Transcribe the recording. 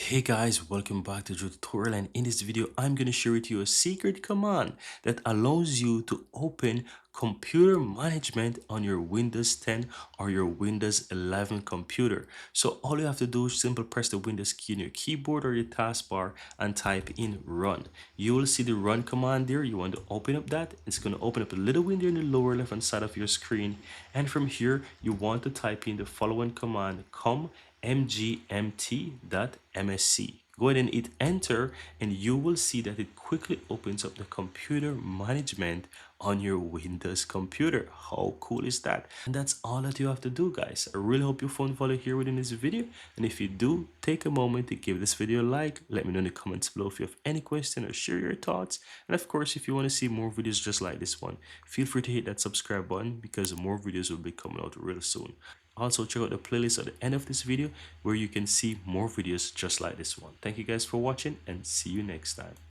Hey guys, welcome back to the tutorial, and in this video I'm going to share with you a secret command that allows you to open computer management on your Windows 10 or your Windows 11 computer. So all you have to do is simply press the Windows key on your keyboard or your taskbar and type in run. You will see the run command there. You want to open up that. It's going to open up a little window in the lower left hand side of your screen, and from here you want to type in the following command: compmgmt.msc. Go ahead and hit enter, and you will see that it quickly opens up the computer management on your Windows computer. How cool is that? And that's all that you have to do, guys. I really hope you found value here within this video, and if you do, take a moment to give this video a like. Let me know in the comments below if you have any question or share your thoughts. And of course, if you want to see more videos just like this one, feel free to hit that subscribe button because more videos will be coming out real soon. Also, check out the playlist at the end of this video where you can see more videos just like this one. Thank you guys for watching, and see you next time.